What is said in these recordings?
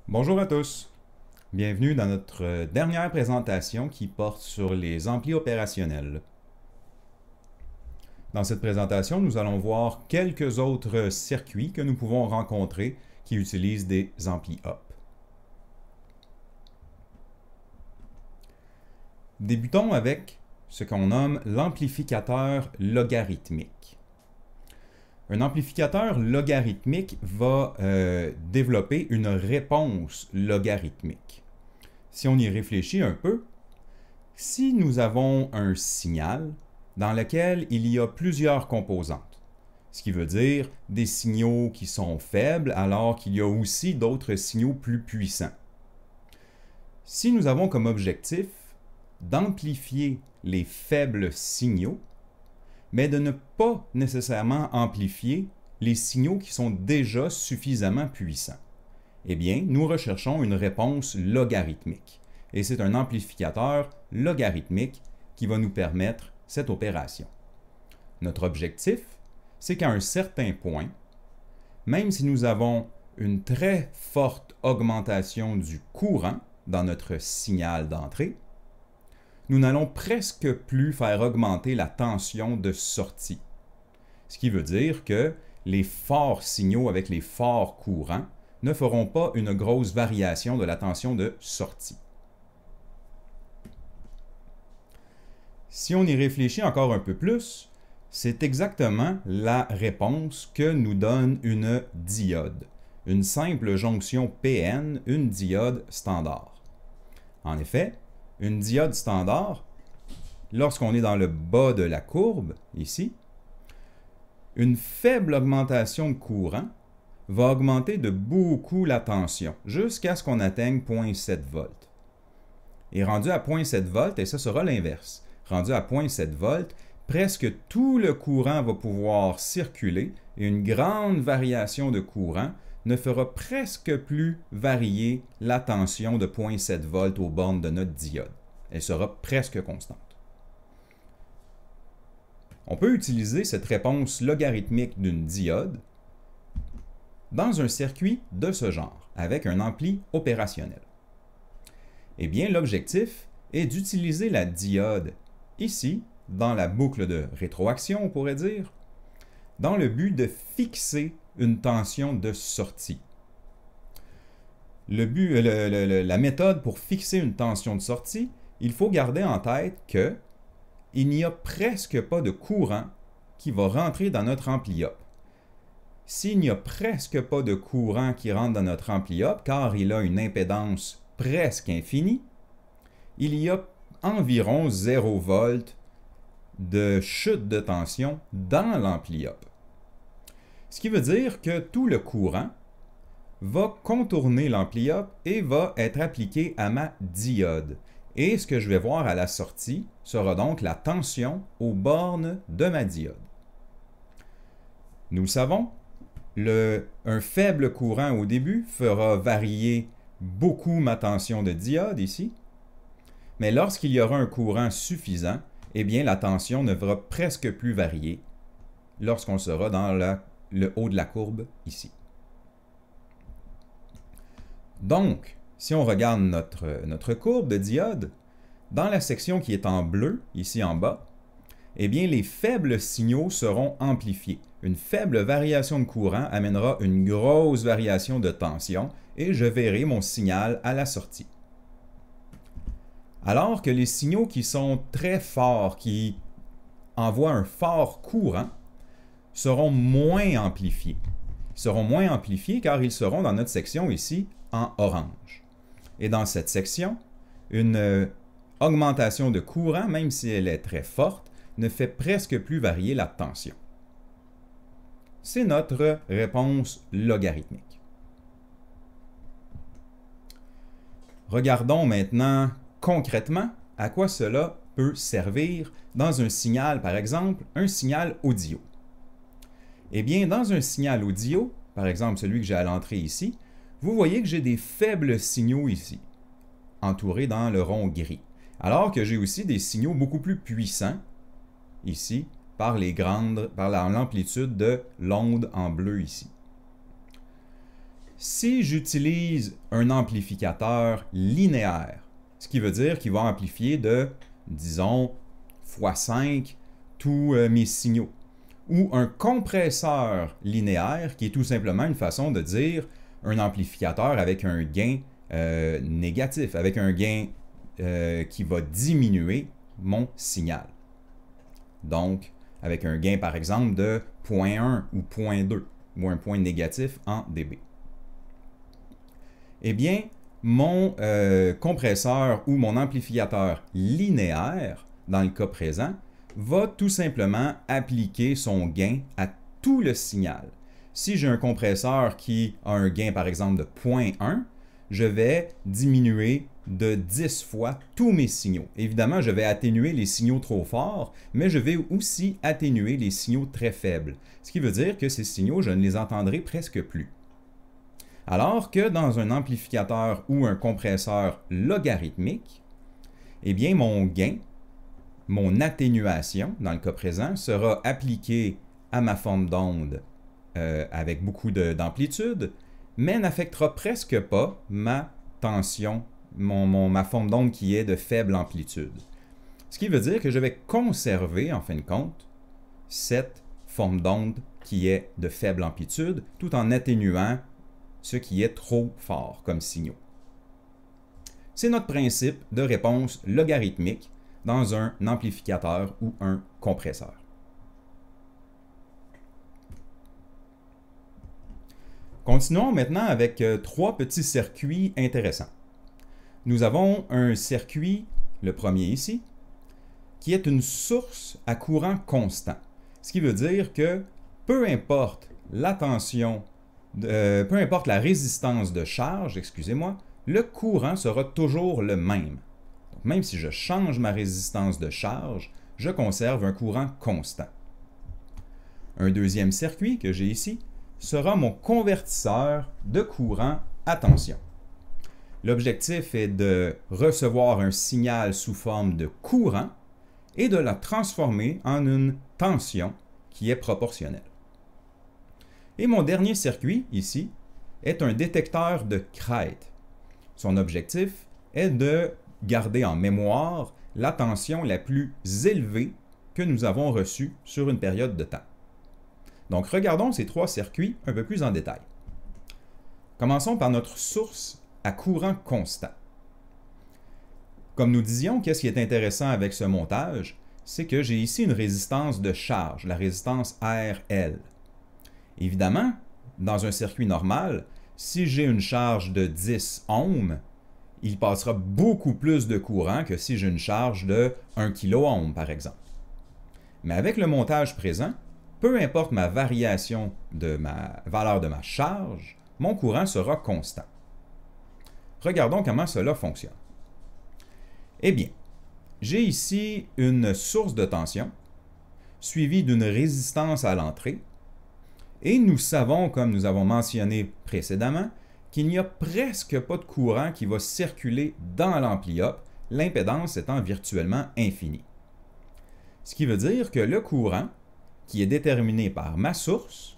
Bonjour à tous. Bienvenue dans notre dernière présentation qui porte sur les amplis opérationnels. Dans cette présentation, nous allons voir quelques autres circuits que nous pouvons rencontrer qui utilisent des amplis up. Débutons avec ce qu'on nomme l'amplificateur logarithmique. Un amplificateur logarithmique va développer une réponse logarithmique. Si on y réfléchit un peu, si nous avons un signal dans lequel il y a plusieurs composantes, ce qui veut dire des signaux qui sont faibles alors qu'il y a aussi d'autres signaux plus puissants. Si nous avons comme objectif d'amplifier les faibles signaux, mais de ne pas nécessairement amplifier les signaux qui sont déjà suffisamment puissants, eh bien, nous recherchons une réponse logarithmique. Et c'est un amplificateur logarithmique qui va nous permettre cette opération. Notre objectif, c'est qu'à un certain point, même si nous avons une très forte augmentation du courant dans notre signal d'entrée, nous n'allons presque plus faire augmenter la tension de sortie. Ce qui veut dire que les forts signaux avec les forts courants ne feront pas une grosse variation de la tension de sortie. Si on y réfléchit encore un peu plus, c'est exactement la réponse que nous donne une diode. Une simple jonction PN, une diode standard. En effet, une diode standard, lorsqu'on est dans le bas de la courbe, ici, une faible augmentation de courant va augmenter de beaucoup la tension, jusqu'à ce qu'on atteigne 0,7 volts. Et rendu à 0,7 volts, et ça sera l'inverse, rendu à 0,7 volts, presque tout le courant va pouvoir circuler et une grande variation de courant ne fera presque plus varier la tension de 0,7 volts aux bornes de notre diode. Elle sera presque constante. On peut utiliser cette réponse logarithmique d'une diode dans un circuit de ce genre, avec un ampli opérationnel. Eh bien, l'objectif est d'utiliser la diode ici, dans la boucle de rétroaction, on pourrait dire, dans le but de fixer une tension de sortie. La méthode pour fixer une tension de sortie, il faut garder en tête que il n'y a presque pas de courant qui va rentrer dans notre ampli up. S'il n'y a presque pas de courant qui rentre dans notre ampli up, car il a une impédance presque infinie, il y a environ 0 volts de chute de tension dans l'ampli up. Ce qui veut dire que tout le courant va contourner l'ampli up et va être appliqué à ma diode. Et ce que je vais voir à la sortie sera donc la tension aux bornes de ma diode. Nous le savons, un faible courant au début fera varier beaucoup ma tension de diode ici, mais lorsqu'il y aura un courant suffisant, eh bien la tension ne va presque plus varier lorsqu'on sera dans le haut de la courbe ici. Donc, si on regarde notre courbe de diode, dans la section qui est en bleu, ici en bas, eh bien les faibles signaux seront amplifiés. Une faible variation de courant amènera une grosse variation de tension et je verrai mon signal à la sortie. Alors que les signaux qui sont très forts, qui envoient un fort courant, seront moins amplifiés. Ils seront moins amplifiés car ils seront dans notre section ici en orange. Et dans cette section, une augmentation de courant, même si elle est très forte, ne fait presque plus varier la tension. C'est notre réponse logarithmique. Regardons maintenant concrètement à quoi cela peut servir dans un signal, par exemple, un signal audio. Eh bien, dans un signal audio, par exemple celui que j'ai à l'entrée ici, vous voyez que j'ai des faibles signaux ici, entourés dans le rond gris, alors que j'ai aussi des signaux beaucoup plus puissants, ici, par l'amplitude de l'onde en bleu ici. Si j'utilise un amplificateur linéaire, ce qui veut dire qu'il va amplifier de, disons, x5 tous mes signaux, ou un compresseur linéaire, qui est tout simplement une façon de dire un amplificateur avec un gain négatif, avec un gain qui va diminuer mon signal. Donc, avec un gain par exemple de 0.1 ou 0.2, ou un point négatif en dB. Eh bien, mon compresseur ou mon amplificateur linéaire, dans le cas présent, va tout simplement appliquer son gain à tout le signal. Si j'ai un compresseur qui a un gain par exemple de 0.1, je vais diminuer de 10 fois tous mes signaux. Évidemment, je vais atténuer les signaux trop forts, mais je vais aussi atténuer les signaux très faibles. Ce qui veut dire que ces signaux, je ne les entendrai presque plus. Alors que dans un amplificateur ou un compresseur logarithmique, eh bien mon gain, mon atténuation, dans le cas présent, sera appliquée à ma forme d'onde avec beaucoup d'amplitude, mais n'affectera presque pas ma tension, ma forme d'onde qui est de faible amplitude. Ce qui veut dire que je vais conserver, en fin de compte, cette forme d'onde qui est de faible amplitude, tout en atténuant ce qui est trop fort comme signaux. C'est notre principe de réponse logarithmique dans un amplificateur ou un compresseur. Continuons maintenant avec trois petits circuits intéressants. Nous avons un circuit, le premier ici, qui est une source à courant constant. Ce qui veut dire que peu importe la tension, peu importe la résistance de charge, excusez-moi, le courant sera toujours le même. Donc, même si je change ma résistance de charge, je conserve un courant constant. Un deuxième circuit que j'ai ici sera mon convertisseur de courant à tension. L'objectif est de recevoir un signal sous forme de courant et de la transformer en une tension qui est proportionnelle. Et mon dernier circuit, ici, est un détecteur de crête. Son objectif est de garder en mémoire la tension la plus élevée que nous avons reçue sur une période de temps. Donc, regardons ces trois circuits un peu plus en détail. Commençons par notre source à courant constant. Comme nous disions, qu'est-ce qui est intéressant avec ce montage? C'est que j'ai ici une résistance de charge, la résistance RL. Évidemment, dans un circuit normal, si j'ai une charge de 10 ohms, il passera beaucoup plus de courant que si j'ai une charge de 1 kΩ, par exemple. Mais avec le montage présent, peu importe ma variation de ma valeur de ma charge, mon courant sera constant. Regardons comment cela fonctionne. Eh bien, j'ai ici une source de tension suivie d'une résistance à l'entrée et nous savons, comme nous avons mentionné précédemment, qu'il n'y a presque pas de courant qui va circuler dans l'ampli-up, l'impédance étant virtuellement infinie. Ce qui veut dire que le courant, qui est déterminé par ma source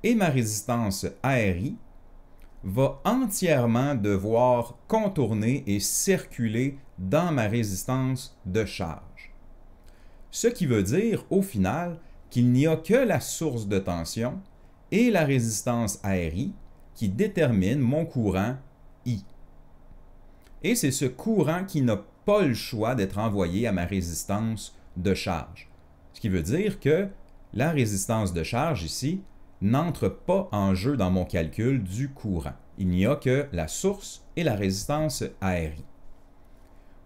et ma résistance RI, va entièrement devoir contourner et circuler dans ma résistance de charge. Ce qui veut dire, au final, qu'il n'y a que la source de tension et la résistance RI qui déterminent mon courant I. Et c'est ce courant qui n'a pas le choix d'être envoyé à ma résistance de charge. Ce qui veut dire que la résistance de charge ici n'entre pas en jeu dans mon calcul du courant. Il n'y a que la source et la résistance RI.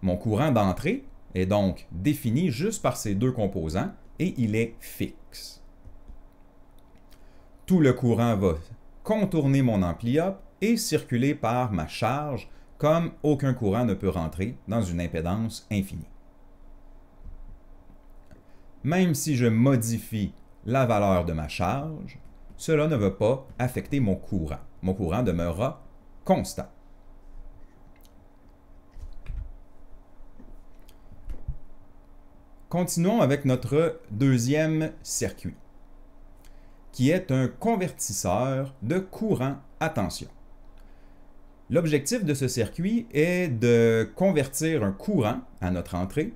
Mon courant d'entrée est donc défini juste par ces deux composants et il est fixe. Tout le courant va contourner mon ampli-up et circuler par ma charge comme aucun courant ne peut rentrer dans une impédance infinie. Même si je modifie la valeur de ma charge, cela ne va pas affecter mon courant. Mon courant demeurera constant. Continuons avec notre deuxième circuit, qui est un convertisseur de courant à tension. L'objectif de ce circuit est de convertir un courant à notre entrée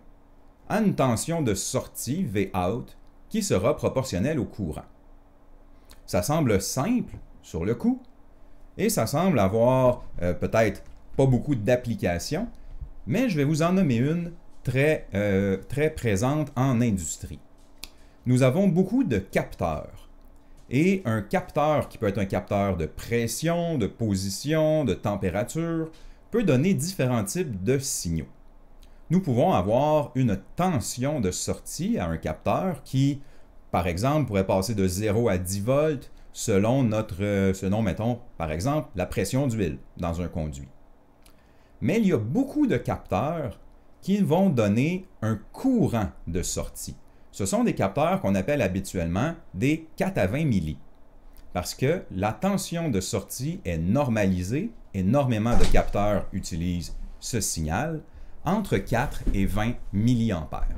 à une tension de sortie, Vout, qui sera proportionnelle au courant. Ça semble simple sur le coup, et ça semble avoir peut-être pas beaucoup d'applications, mais je vais vous en nommer une très présente en industrie. Nous avons beaucoup de capteurs. Et un capteur, qui peut être un capteur de pression, de position, de température, peut donner différents types de signaux. Nous pouvons avoir une tension de sortie à un capteur qui, par exemple, pourrait passer de 0 à 10 volts selon mettons, par exemple, la pression d'huile dans un conduit. Mais il y a beaucoup de capteurs qui vont donner un courant de sortie. Ce sont des capteurs qu'on appelle habituellement des 4 à 20 milli, parce que la tension de sortie est normalisée, énormément de capteurs utilisent ce signal, entre 4 et 20 milliampères.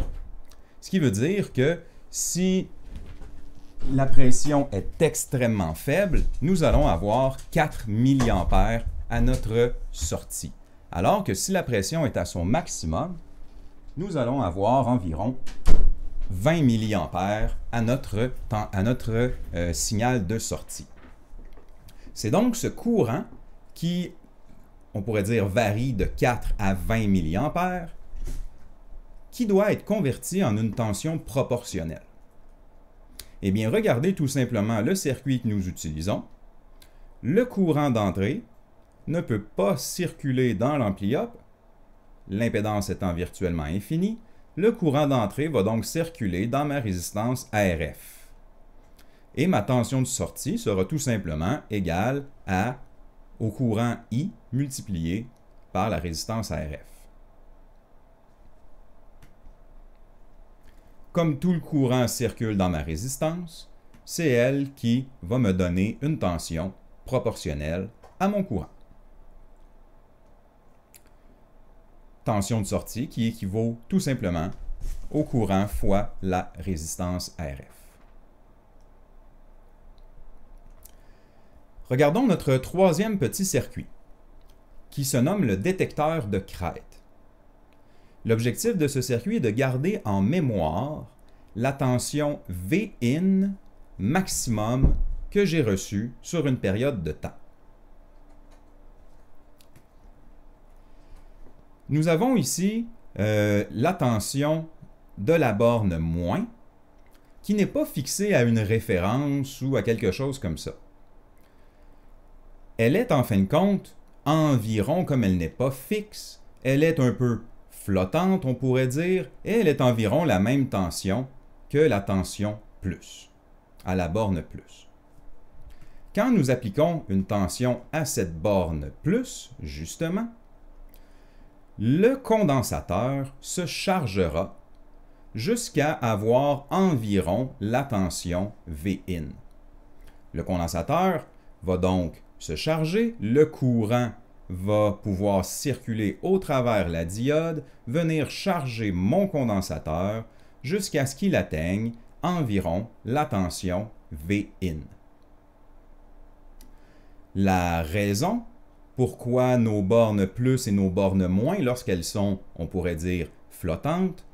Ce qui veut dire que si la pression est extrêmement faible, nous allons avoir 4 milliampères à notre sortie. Alors que si la pression est à son maximum, nous allons avoir environ 20 milliampères à notre signal de sortie. C'est donc ce courant qui, on pourrait dire, varie de 4 à 20 milliampères, qui doit être converti en une tension proportionnelle. Eh bien, regardez tout simplement le circuit que nous utilisons. Le courant d'entrée ne peut pas circuler dans l'ampli-up, l'impédance étant virtuellement infinie. Le courant d'entrée va donc circuler dans ma résistance ARF. Et ma tension de sortie sera tout simplement égale au courant I multiplié par la résistance ARF. Comme tout le courant circule dans ma résistance, c'est elle qui va me donner une tension proportionnelle à mon courant. Tension de sortie qui équivaut tout simplement au courant fois la résistance ARF. Regardons notre troisième petit circuit, qui se nomme le détecteur de crête. L'objectif de ce circuit est de garder en mémoire la tension Vin maximum que j'ai reçue sur une période de temps. Nous avons ici la tension de la borne moins, qui n'est pas fixée à une référence ou à quelque chose comme ça. Elle est en fin de compte environ, comme elle n'est pas fixe, elle est un peu flottante, on pourrait dire, et elle est environ la même tension que la tension plus, à la borne plus. Quand nous appliquons une tension à cette borne plus, justement, le condensateur se chargera jusqu'à avoir environ la tension Vin. Le condensateur va donc se charger, le courant va pouvoir circuler au travers la diode, venir charger mon condensateur jusqu'à ce qu'il atteigne environ la tension Vin. La raison pourquoi nos bornes plus et nos bornes moins, lorsqu'elles sont, on pourrait dire, flottantes,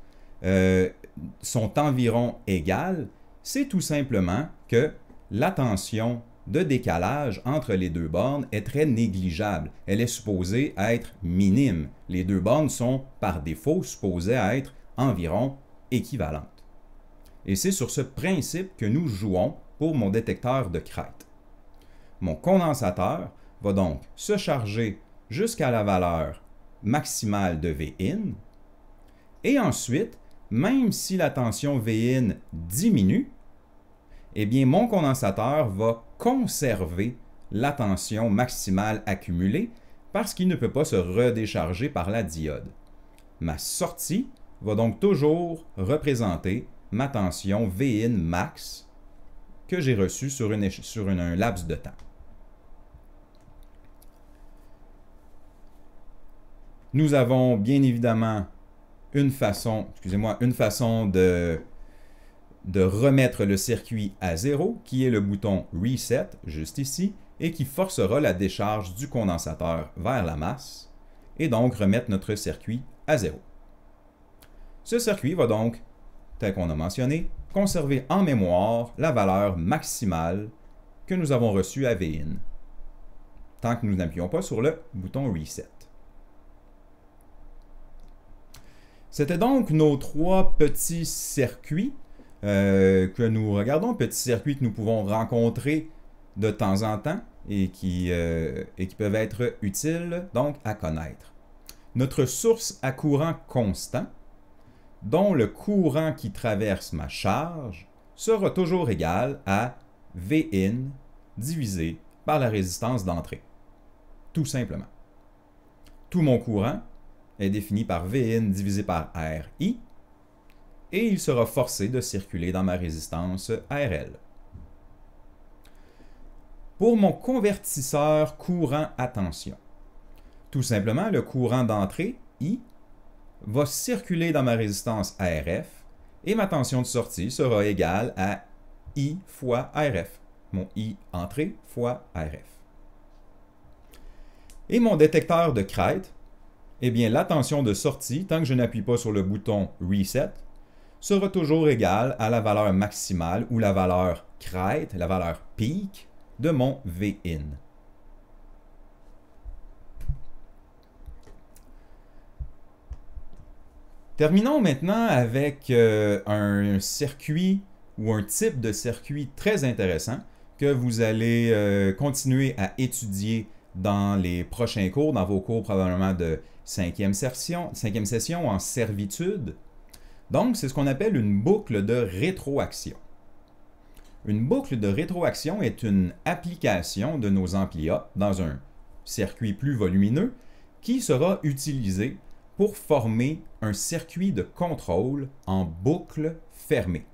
sont environ égales, c'est tout simplement que la tension de décalage entre les deux bornes est très négligeable. Elle est supposée être minime. Les deux bornes sont, par défaut, supposées être environ équivalentes. Et c'est sur ce principe que nous jouons pour mon détecteur de crête. Mon condensateur va donc se charger jusqu'à la valeur maximale de Vin, et ensuite, même si la tension Vin diminue, eh bien mon condensateur va conserver la tension maximale accumulée parce qu'il ne peut pas se redécharger par la diode. Ma sortie va donc toujours représenter ma tension Vin max que j'ai reçue sur un laps de temps. Nous avons bien évidemment une façon de remettre le circuit à zéro, qui est le bouton Reset, juste ici, et qui forcera la décharge du condensateur vers la masse et donc remettre notre circuit à zéro. Ce circuit va donc, tel qu'on a mentionné, conserver en mémoire la valeur maximale que nous avons reçue à Vin, tant que nous n'appuyons pas sur le bouton Reset. C'était donc nos trois petits circuits que nous regardons, petits circuits que nous pouvons rencontrer de temps en temps et qui peuvent être utiles donc à connaître. Notre source à courant constant, dont le courant qui traverse ma charge, sera toujours égal à Vin divisé par la résistance d'entrée. Tout simplement. Tout mon courant est défini par Vin divisé par Ri, et il sera forcé de circuler dans ma résistance RL. Pour mon convertisseur courant à tension, tout simplement, le courant d'entrée, I, va circuler dans ma résistance RF, et ma tension de sortie sera égale à I fois RF, mon I entrée fois RF. Et mon détecteur de crête, eh bien, la tension de sortie, tant que je n'appuie pas sur le bouton Reset, sera toujours égale à la valeur maximale ou la valeur crête, la valeur peak de mon Vin. Terminons maintenant avec un circuit ou un type de circuit très intéressant que vous allez continuer à étudier dans les prochains cours, dans vos cours probablement de 5e session en servitude. Donc, c'est ce qu'on appelle une boucle de rétroaction. Une boucle de rétroaction est une application de nos amplis-A dans un circuit plus volumineux qui sera utilisé pour former un circuit de contrôle en boucle fermée.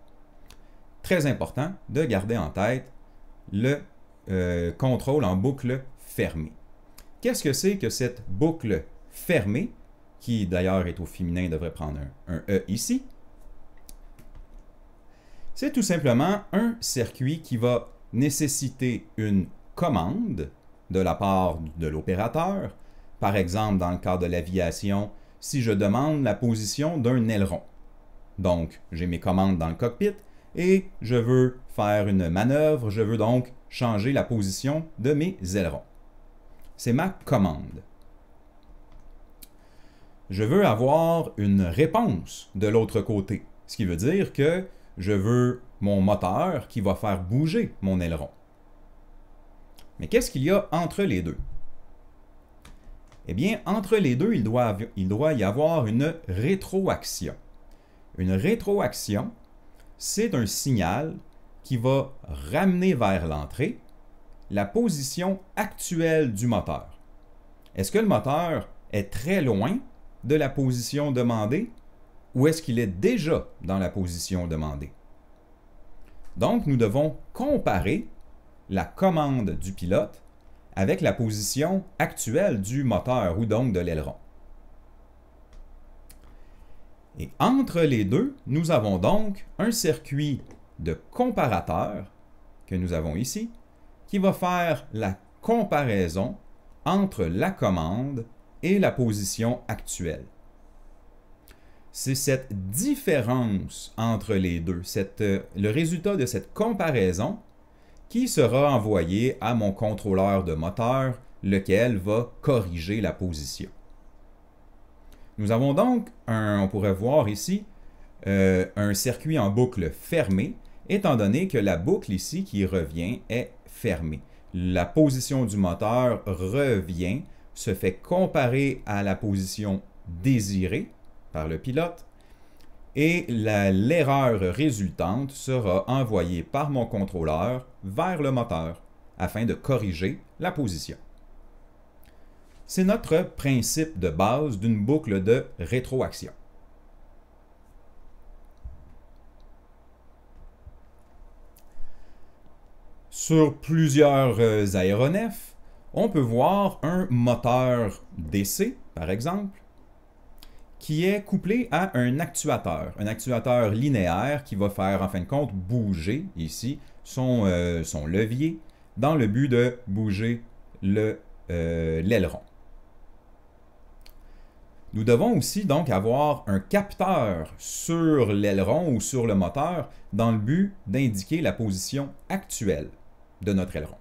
Très important de garder en tête le contrôle en boucle fermée. Qu'est-ce que c'est que cette boucle fermée, qui d'ailleurs est au féminin, devrait prendre un E ici? C'est tout simplement un circuit qui va nécessiter une commande de la part de l'opérateur. Par exemple, dans le cas de l'aviation, si je demande la position d'un aileron. Donc, j'ai mes commandes dans le cockpit et je veux faire une manœuvre, je veux donc changer la position de mes ailerons. C'est ma commande. Je veux avoir une réponse de l'autre côté, ce qui veut dire que je veux mon moteur qui va faire bouger mon aileron. Mais qu'est-ce qu'il y a entre les deux? Eh bien, entre les deux, il doit y avoir une rétroaction. Une rétroaction, c'est un signal qui va ramener vers l'entrée la position actuelle du moteur. Est-ce que le moteur est très loin de la position demandée ou est-ce qu'il est déjà dans la position demandée? Donc, nous devons comparer la commande du pilote avec la position actuelle du moteur ou donc de l'aileron. Et entre les deux, nous avons donc un circuit de comparateur que nous avons ici qui va faire la comparaison entre la commande et la position actuelle. C'est cette différence entre les deux, le résultat de cette comparaison qui sera envoyé à mon contrôleur de moteur, lequel va corriger la position. Nous avons donc, on pourrait voir ici, un circuit en boucle fermée, étant donné que la boucle ici qui revient est fermée. La position du moteur revient, se fait comparer à la position désirée par le pilote, et l'erreur résultante sera envoyée par mon contrôleur vers le moteur afin de corriger la position. C'est notre principe de base d'une boucle de rétroaction. Sur plusieurs aéronefs, on peut voir un moteur DC, par exemple, qui est couplé à un actuateur linéaire qui va faire en fin de compte bouger ici son levier dans le but de bouger l'aileron. Nous devons aussi donc avoir un capteur sur l'aileron ou sur le moteur dans le but d'indiquer la position actuelle de notre aileron.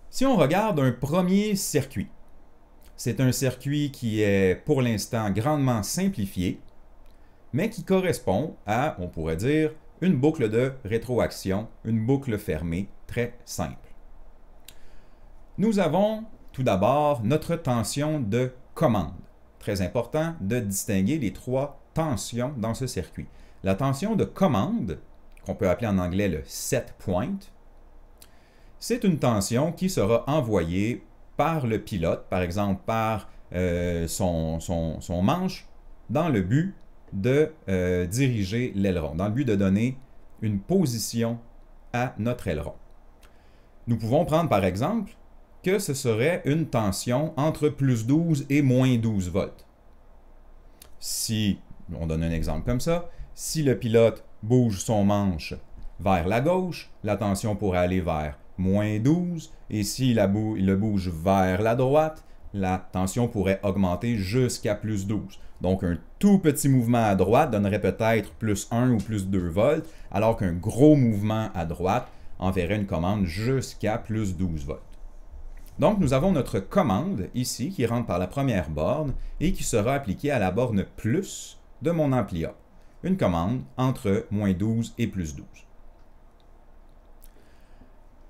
Si on regarde un premier circuit, c'est un circuit qui est pour l'instant grandement simplifié, mais qui correspond à, on pourrait dire, une boucle de rétroaction, une boucle fermée très simple. Nous avons tout d'abord notre tension de commande. Très important de distinguer les trois tensions dans ce circuit. La tension de commande, qu'on peut appeler en anglais le set point, c'est une tension qui sera envoyée par le pilote, par exemple par son manche, dans le but de diriger l'aileron, dans le but de donner une position à notre aileron. Nous pouvons prendre par exemple que ce serait une tension entre plus 12 et moins 12 volts. Si, on donne un exemple comme ça, si le pilote bouge son manche vers la gauche, la tension pourrait aller vers moins 12, et s'il le bouge vers la droite, la tension pourrait augmenter jusqu'à plus 12. Donc un tout petit mouvement à droite donnerait peut-être plus 1 ou plus 2 volts, alors qu'un gros mouvement à droite enverrait une commande jusqu'à plus 12 volts. Donc nous avons notre commande ici qui rentre par la première borne et qui sera appliquée à la borne plus de mon ampli A. Une commande entre moins 12 et plus 12.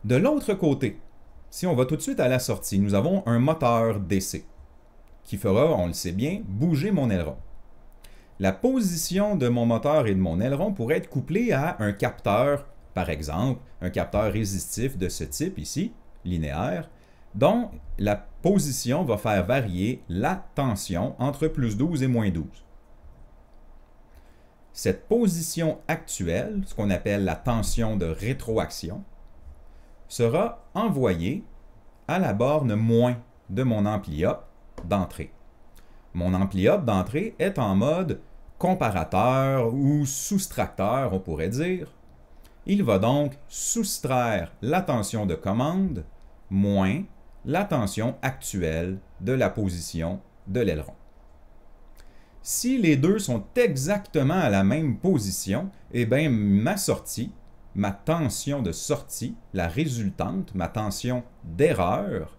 De l'autre côté, si on va tout de suite à la sortie, nous avons un moteur DC qui fera, on le sait bien, bouger mon aileron. La position de mon moteur et de mon aileron pourrait être couplée à un capteur, par exemple, un capteur résistif de ce type ici, linéaire, dont la position va faire varier la tension entre plus 12 et moins 12. Cette position actuelle, ce qu'on appelle la tension de rétroaction, sera envoyée à la borne moins de mon ampli A d'entrée. Mon ampli A d'entrée est en mode comparateur ou soustracteur, on pourrait dire. Il va donc soustraire la tension de commande moins la tension actuelle de la position de l'aileron. Si les deux sont exactement à la même position, eh bien ma sortie, ma tension de sortie, la résultante, ma tension d'erreur,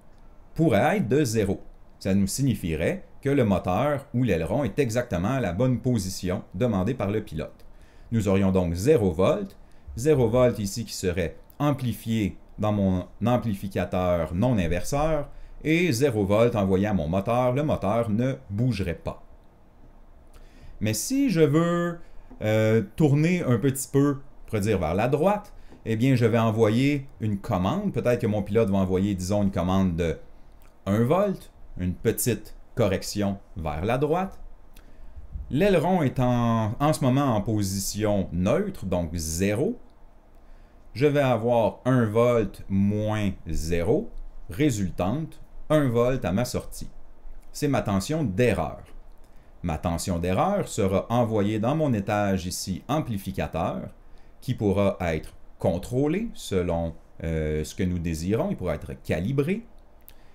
pourrait être de 0. Ça nous signifierait que le moteur ou l'aileron est exactement à la bonne position demandée par le pilote. Nous aurions donc 0 volts, 0 volts ici qui serait amplifié dans mon amplificateur non inverseur, et 0 volts envoyé à mon moteur, le moteur ne bougerait pas. Mais si je veux tourner un petit peu, on pourrait dire vers la droite, eh bien je vais envoyer une commande, peut-être que mon pilote va envoyer, disons, une commande de 1 volt, une petite correction vers la droite. L'aileron est en ce moment en position neutre, donc 0. Je vais avoir 1 volt moins 0, résultante 1 volt à ma sortie. C'est ma tension d'erreur. Ma tension d'erreur sera envoyée dans mon étage ici amplificateur, qui pourra être contrôlé selon ce que nous désirons, il pourra être calibré,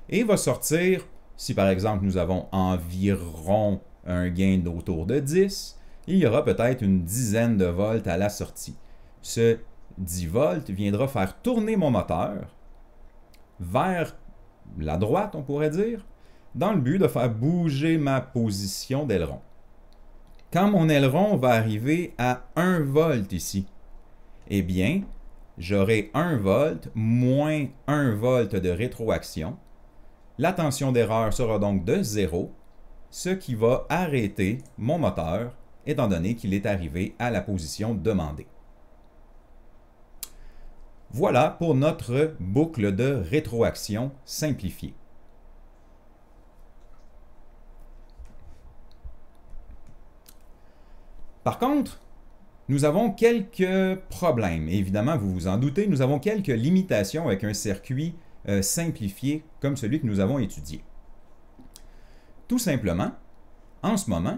et va sortir, si par exemple nous avons environ un gain d'autour de 10, il y aura peut-être une dizaine de volts à la sortie. Ce 10 volts viendra faire tourner mon moteur vers la droite, on pourrait dire, dans le but de faire bouger ma position d'aileron. Quand mon aileron va arriver à 1 volt ici, eh bien, j'aurai 1 volt moins 1 volt de rétroaction. La tension d'erreur sera donc de 0, ce qui va arrêter mon moteur, étant donné qu'il est arrivé à la position demandée. Voilà pour notre boucle de rétroaction simplifiée. Par contre, nous avons quelques problèmes. Évidemment, vous vous en doutez, nous avons quelques limitations avec un circuit simplifié comme celui que nous avons étudié. Tout simplement, en ce moment,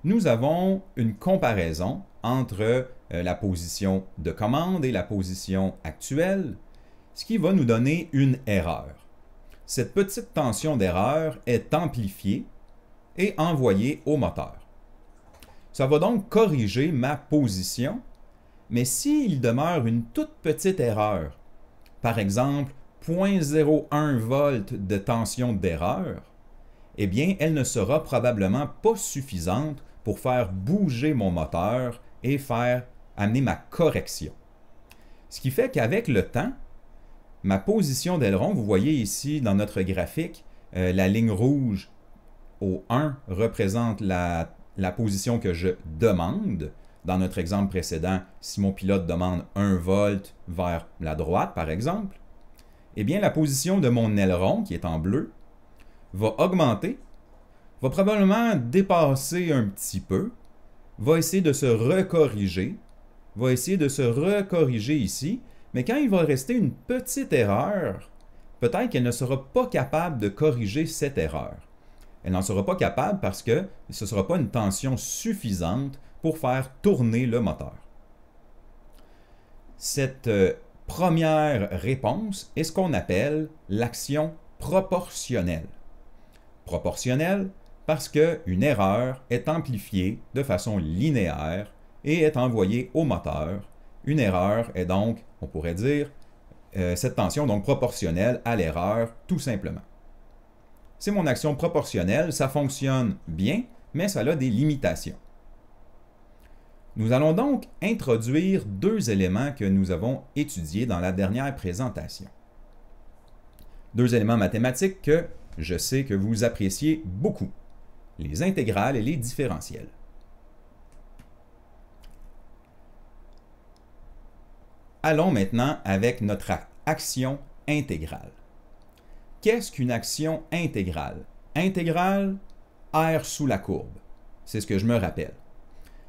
nous avons une comparaison entre la position de commande et la position actuelle, ce qui va nous donner une erreur. Cette petite tension d'erreur est amplifiée et envoyée au moteur. Ça va donc corriger ma position, mais s'il demeure une toute petite erreur, par exemple 0,01 volts de tension d'erreur, eh bien, elle ne sera probablement pas suffisante pour faire bouger mon moteur et amener ma correction. Ce qui fait qu'avec le temps, ma position d'aileron, vous voyez ici dans notre graphique, la ligne rouge au 1 représente la position que je demande. Dans notre exemple précédent, si mon pilote demande 1 volt vers la droite, par exemple, eh bien, la position de mon aileron, qui est en bleu, va augmenter, va probablement dépasser un petit peu, va essayer de se recorriger, ici, mais quand il va rester une petite erreur, peut-être qu'elle ne sera pas capable de corriger cette erreur. Elle n'en sera pas capable parce que ce ne sera pas une tension suffisante pour faire tourner le moteur. Cette première réponse est ce qu'on appelle l'action proportionnelle. Proportionnelle parce qu'une erreur est amplifiée de façon linéaire et est envoyée au moteur. Une erreur est donc, on pourrait dire, cette tension donc proportionnelle à l'erreur, tout simplement. C'est mon action proportionnelle, ça fonctionne bien, mais ça a des limitations. Nous allons donc introduire deux éléments que nous avons étudiés dans la dernière présentation. Deux éléments mathématiques que je sais que vous appréciez beaucoup, les intégrales et les différentiels. Allons maintenant avec notre action intégrale. Qu'est-ce qu'une action intégrale? Intégrale, R sous la courbe. C'est ce que je me rappelle.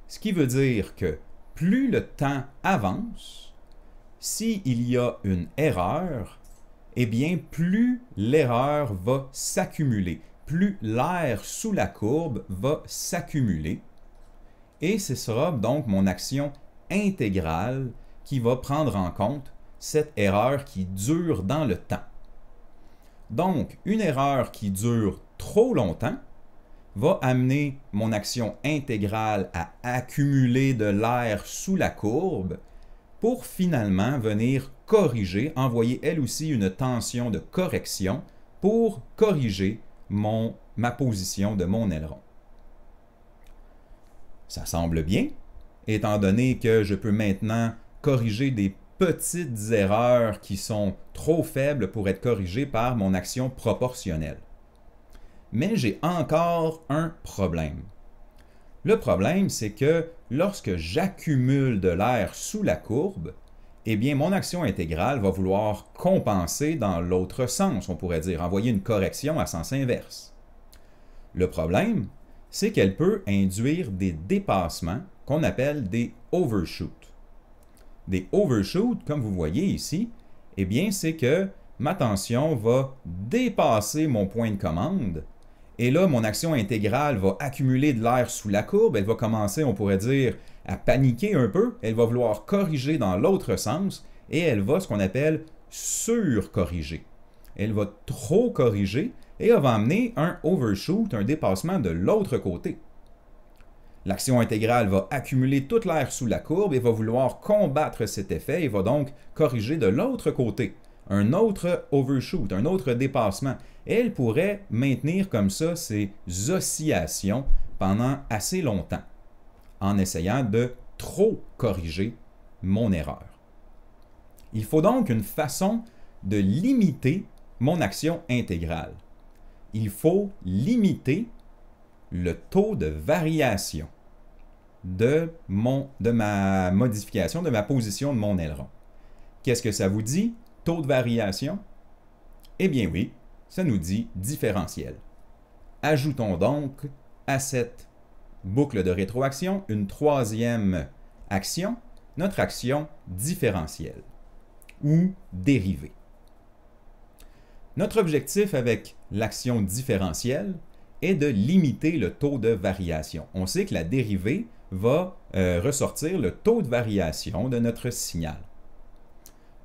Ce qui veut dire que plus le temps avance, s'il y a une erreur, eh bien, plus l'erreur va s'accumuler, plus l'air sous la courbe va s'accumuler. Et ce sera donc mon action intégrale qui va prendre en compte cette erreur qui dure dans le temps. Donc, une erreur qui dure trop longtemps va amener mon action intégrale à accumuler de l'air sous la courbe pour finalement venir corriger, envoyer elle aussi une tension de correction pour corriger ma position de mon aileron. Ça semble bien, étant donné que je peux maintenant corriger des petites erreurs qui sont trop faibles pour être corrigées par mon action proportionnelle. Mais j'ai encore un problème. Le problème, c'est que lorsque j'accumule de l'air sous la courbe, eh bien, mon action intégrale va vouloir compenser dans l'autre sens, on pourrait dire, envoyer une correction à sens inverse. Le problème, c'est qu'elle peut induire des dépassements qu'on appelle des overshoots. Des overshoots, comme vous voyez ici, eh bien, c'est que ma tension va dépasser mon point de commande. Et là, mon action intégrale va accumuler de l'air sous la courbe. Elle va commencer, on pourrait dire, à paniquer un peu. Elle va vouloir corriger dans l'autre sens et elle va, ce qu'on appelle, surcorriger. Elle va trop corriger et elle va amener un overshoot, un dépassement de l'autre côté. L'action intégrale va accumuler tout l'air sous la courbe et va vouloir combattre cet effet et va donc corriger de l'autre côté. Un autre overshoot, un autre dépassement. Et elle pourrait maintenir comme ça ces oscillations pendant assez longtemps, en essayant de trop corriger mon erreur. Il faut donc une façon de limiter mon action intégrale. Il faut limiter le taux de variation de ma modification, de ma position de mon aileron. Qu'est-ce que ça vous dit, taux de variation? Eh bien oui, ça nous dit différentiel. Ajoutons donc à cette boucle de rétroaction une troisième action, notre action différentielle ou dérivée. Notre objectif avec l'action différentielle est de limiter le taux de variation. On sait que la dérivée va ressortir le taux de variation de notre signal.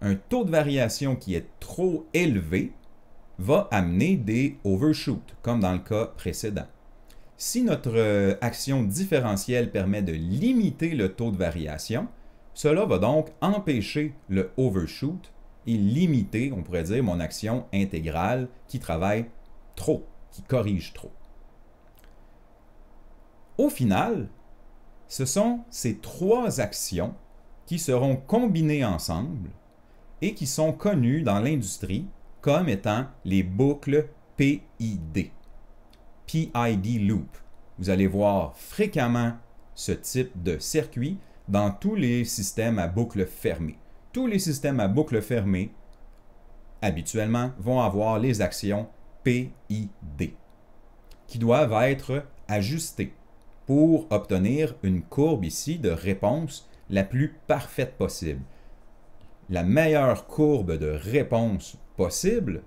Un taux de variation qui est trop élevé va amener des overshoots, comme dans le cas précédent. Si notre action différentielle permet de limiter le taux de variation, cela va donc empêcher le overshoot et limiter, on pourrait dire, mon action intégrale qui travaille trop, qui corrige trop. Au final, ce sont ces trois actions qui seront combinées ensemble et qui sont connues dans l'industrie comme étant les boucles PID. PID loop. Vous allez voir fréquemment ce type de circuit dans tous les systèmes à boucle fermée. Tous les systèmes à boucle fermée, habituellement, vont avoir les actions PID qui doivent être ajustées pour obtenir une courbe ici de réponse la plus parfaite possible. La meilleure courbe de réponse possible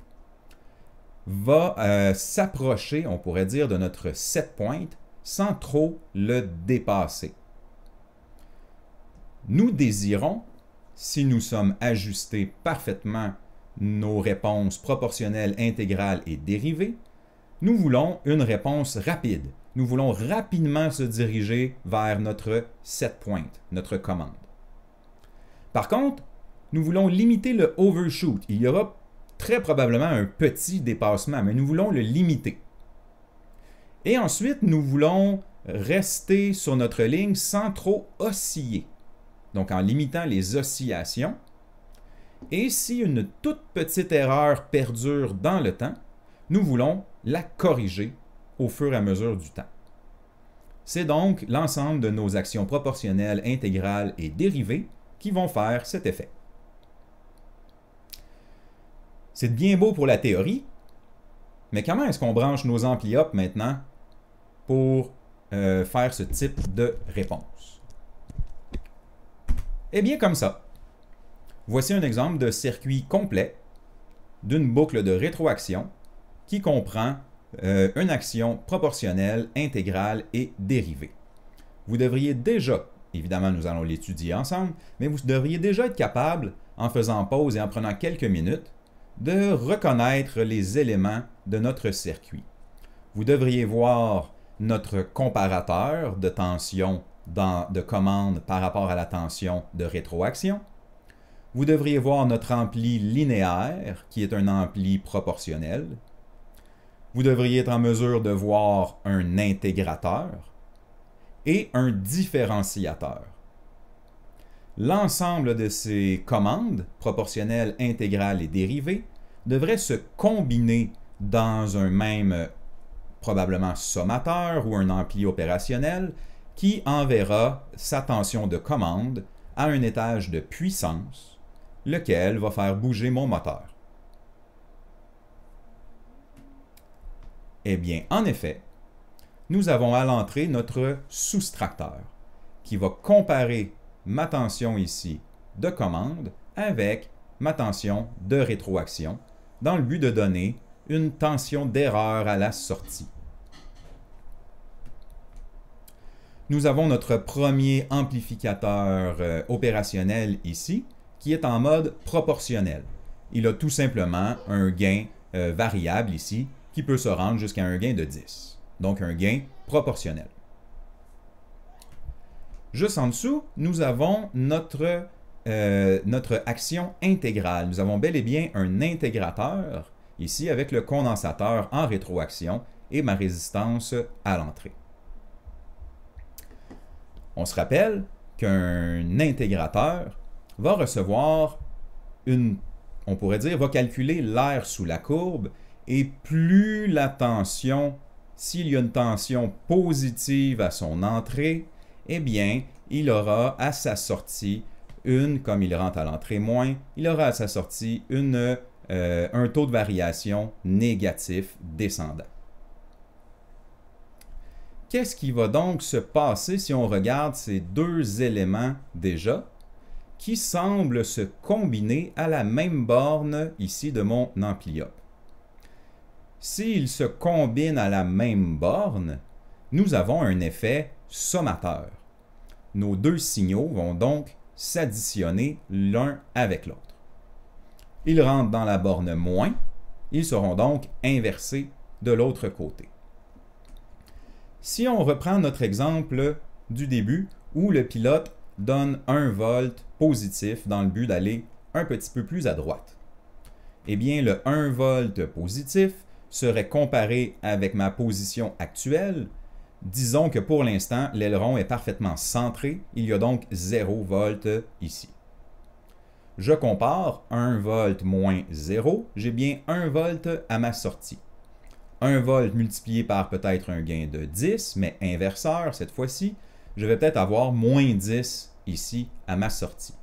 va s'approcher, on pourrait dire, de notre set point sans trop le dépasser. Nous désirons, si nous sommes ajustés parfaitement nos réponses proportionnelles, intégrales et dérivées, nous voulons une réponse rapide. Nous voulons rapidement se diriger vers notre set point, notre commande. Par contre, nous voulons limiter le overshoot. Il y aura très probablement un petit dépassement, mais nous voulons le limiter. Et ensuite, nous voulons rester sur notre ligne sans trop osciller. Donc, en limitant les oscillations. Et si une toute petite erreur perdure dans le temps, nous voulons la corriger au fur et à mesure du temps. C'est donc l'ensemble de nos actions proportionnelles, intégrales et dérivées qui vont faire cet effet. C'est bien beau pour la théorie, mais comment est-ce qu'on branche nos ampli-up maintenant pour faire ce type de réponse? Eh bien, comme ça. Voici un exemple de circuit complet d'une boucle de rétroaction qui comprend une action proportionnelle, intégrale et dérivée. Vous devriez déjà, évidemment nous allons l'étudier ensemble, mais vous devriez déjà être capable, en faisant pause et en prenant quelques minutes, de reconnaître les éléments de notre circuit. Vous devriez voir notre comparateur de tension de commande par rapport à la tension de rétroaction. Vous devriez voir notre ampli linéaire, qui est un ampli proportionnel. Vous devriez être en mesure de voir un intégrateur et un différenciateur. L'ensemble de ces commandes, proportionnelles, intégrales et dérivées, devraient se combiner dans un même, probablement sommateur ou un ampli opérationnel, qui enverra sa tension de commande à un étage de puissance, lequel va faire bouger mon moteur. Eh bien, en effet, nous avons à l'entrée notre soustracteur, qui va comparer ma tension ici de commande avec ma tension de rétroaction, dans le but de donner une tension d'erreur à la sortie. Nous avons notre premier amplificateur opérationnel ici, qui est en mode proportionnel. Il a tout simplement un gain variable ici, qui peut se rendre jusqu'à un gain de 10. Donc un gain proportionnel. Juste en dessous, nous avons notre action intégrale. Nous avons bel et bien un intégrateur, ici avec le condensateur en rétroaction et ma résistance à l'entrée. On se rappelle qu'un intégrateur va recevoir on pourrait dire, va calculer l'air sous la courbe, et plus la tension, s'il y a une tension positive à son entrée, eh bien, il aura à sa sortie comme il rentre à l'entrée moins, il aura à sa sortie un taux de variation négatif descendant. Qu'est-ce qui va donc se passer si on regarde ces deux éléments déjà, qui semblent se combiner à la même borne ici de mon ampli-up? S'ils se combinent à la même borne, nous avons un effet sommateur. nos deux signaux vont donc s'additionner l'un avec l'autre. Ils rentrent dans la borne moins, ils seront donc inversés de l'autre côté. Si on reprend notre exemple du début où le pilote donne 1 volt positif dans le but d'aller un petit peu plus à droite, eh bien le 1 volt positif serait comparé avec ma position actuelle. Disons que pour l'instant, l'aileron est parfaitement centré, il y a donc 0 volt ici. Je compare 1 volt moins 0, j'ai bien 1 volt à ma sortie. 1 volt multiplié par peut-être un gain de 10, mais inverseur cette fois-ci, je vais peut-être avoir moins 10 ici à ma sortie.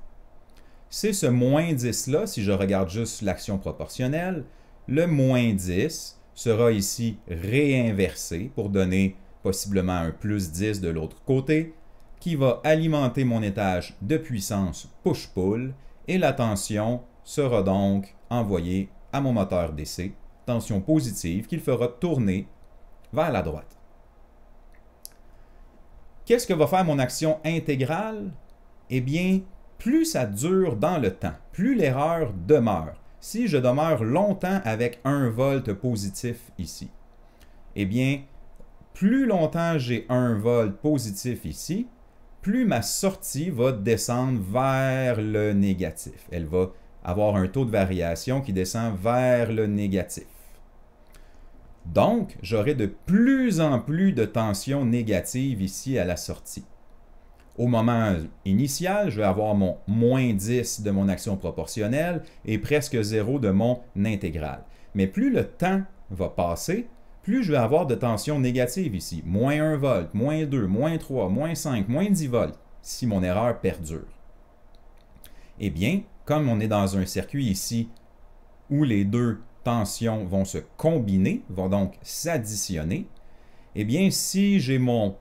C'est ce moins 10-là, si je regarde juste l'action proportionnelle, le moins 10 sera ici réinversé pour donner possiblement un plus 10 de l'autre côté, qui va alimenter mon étage de puissance push-pull, et la tension sera donc envoyée à mon moteur DC, tension positive qu'il fera tourner vers la droite. Qu'est-ce que va faire mon action intégrale? Eh bien, plus ça dure dans le temps, plus l'erreur demeure. Si je demeure longtemps avec 1 volt positif ici, eh bien, plus longtemps j'ai 1 volt positif ici, plus ma sortie va descendre vers le négatif. Elle va avoir un taux de variation qui descend vers le négatif. Donc, j'aurai de plus en plus de tension négative ici à la sortie. Au moment initial, je vais avoir mon moins 10 de mon action proportionnelle et presque 0 de mon intégrale. Mais plus le temps va passer, plus je vais avoir de tension négative ici. Moins 1 volt, moins 2, moins 3, moins 5, moins 10 volts, si mon erreur perdure. Eh bien, comme on est dans un circuit ici où les deux tensions vont se combiner, vont donc s'additionner, eh bien, si j'ai mon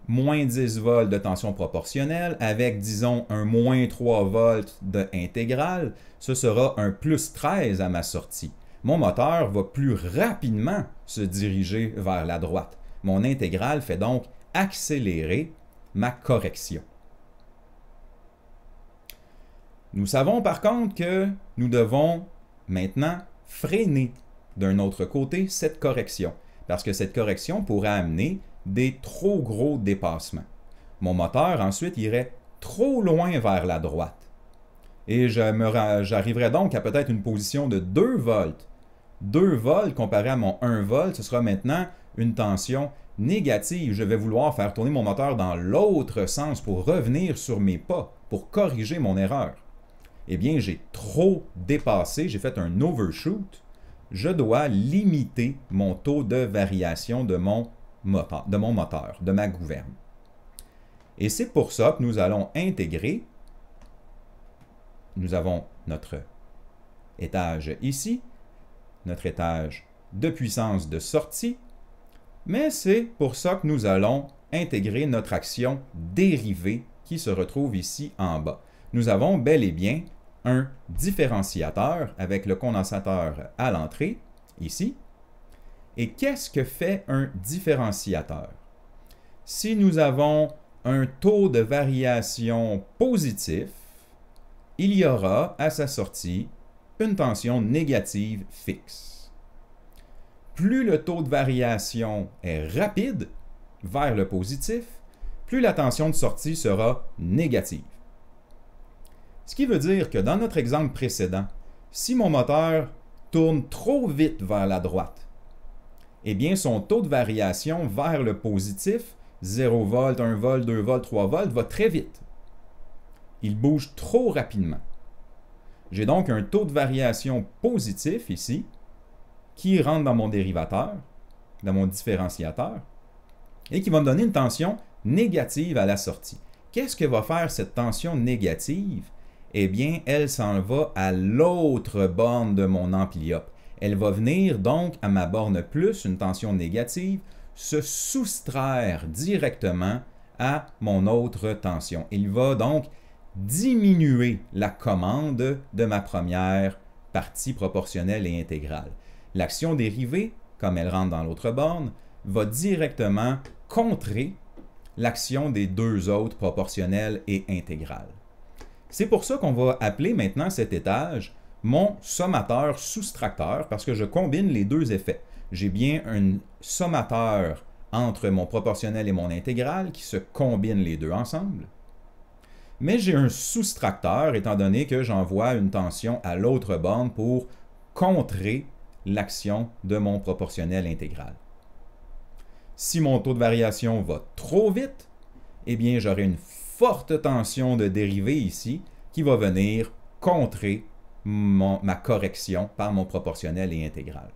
moins 10 volts de tension proportionnelle avec, disons, un moins 3 volts d'intégrale, ce sera un plus 13 à ma sortie. Mon moteur va plus rapidement se diriger vers la droite. Mon intégrale fait donc accélérer ma correction. Nous savons par contre que nous devons maintenant freiner d'un autre côté cette correction, parce que cette correction pourrait amener des trop gros dépassements. Mon moteur ensuite irait trop loin vers la droite. Et j'arriverai donc à peut-être une position de 2 volts. 2 volts comparé à mon 1 volt, ce sera maintenant une tension négative. Je vais vouloir faire tourner mon moteur dans l'autre sens pour revenir sur mes pas, pour corriger mon erreur. Eh bien, j'ai trop dépassé, j'ai fait un overshoot. Je dois limiter mon taux de variation de mon moteur, de ma gouverne. Et c'est pour ça que nous allons intégrer, nous avons notre étage ici, notre étage de puissance de sortie, mais c'est pour ça que nous allons intégrer notre action dérivée qui se retrouve ici en bas. Nous avons bel et bien un différenciateur avec le condensateur à l'entrée, ici. Et qu'est-ce que fait un différenciateur? Si nous avons un taux de variation positif, il y aura à sa sortie une tension négative fixe. Plus le taux de variation est rapide vers le positif, plus la tension de sortie sera négative. Ce qui veut dire que dans notre exemple précédent, si mon moteur tourne trop vite vers la droite, eh bien son taux de variation vers le positif, 0 volt, 1 volt, 2 volts, 3 volts, va très vite. Il bouge trop rapidement. J'ai donc un taux de variation positif ici, qui rentre dans mon dérivateur, dans mon différenciateur, et qui va me donner une tension négative à la sortie. Qu'est-ce que va faire cette tension négative? Eh bien, elle s'en va à l'autre borne de mon ampli-up. Elle va venir donc à ma borne plus, une tension négative, se soustraire directement à mon autre tension. Il va donc diminuer la commande de ma première partie proportionnelle et intégrale. L'action dérivée, comme elle rentre dans l'autre borne, va directement contrer l'action des deux autres proportionnelles et intégrales. C'est pour ça qu'on va appeler maintenant cet étage mon sommateur-soustracteur, parce que je combine les deux effets. J'ai bien un sommateur entre mon proportionnel et mon intégral qui se combinent les deux ensemble. Mais j'ai un soustracteur, étant donné que j'envoie une tension à l'autre borne pour contrer l'action de mon proportionnel intégral. Si mon taux de variation va trop vite, eh bien j'aurai une forte tension de dérivée ici qui va venir contrer ma correction par mon proportionnel et intégral.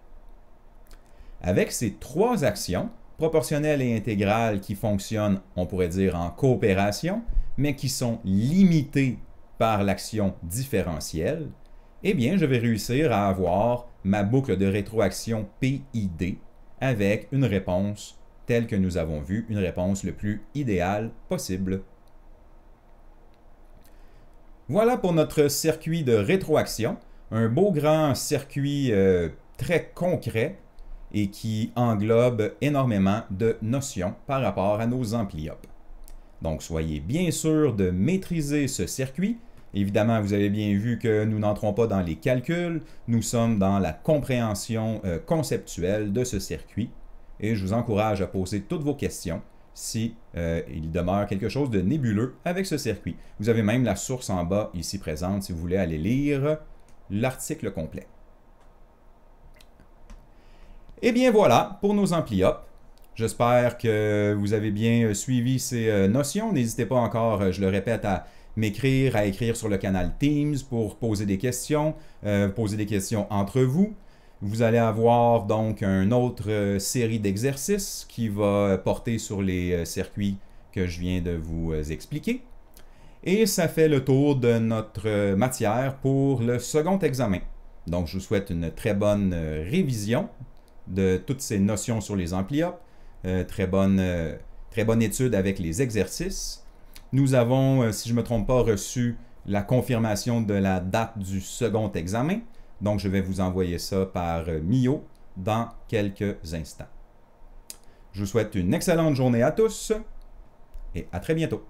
Avec ces trois actions, proportionnelle et intégrale, qui fonctionnent, on pourrait dire, en coopération, mais qui sont limitées par l'action différentielle, eh bien, je vais réussir à avoir ma boucle de rétroaction PID avec une réponse telle que nous avons vu, une réponse le plus idéale possible. Voilà pour notre circuit de rétroaction, un beau grand circuit très concret et qui englobe énormément de notions par rapport à nos ampli-up. Donc, soyez bien sûr de maîtriser ce circuit. Évidemment, vous avez bien vu que nous n'entrons pas dans les calculs, nous sommes dans la compréhension conceptuelle de ce circuit et je vous encourage à poser toutes vos questions si il demeure quelque chose de nébuleux avec ce circuit. Vous avez même la source en bas ici présente si vous voulez aller lire l'article complet. Et bien voilà pour nos ampli-up. J'espère que vous avez bien suivi ces notions. N'hésitez pas encore, je le répète, à m'écrire, à écrire sur le canal Teams pour poser des questions entre vous. Vous allez avoir donc une autre série d'exercices qui va porter sur les circuits que je viens de vous expliquer. Et ça fait le tour de notre matière pour le second examen. Donc, je vous souhaite une très bonne révision de toutes ces notions sur les ampli-up. Très bonne étude avec les exercices. Nous avons, si je ne me trompe pas, reçu la confirmation de la date du second examen. Donc, je vais vous envoyer ça par Mio dans quelques instants. Je vous souhaite une excellente journée à tous et à très bientôt.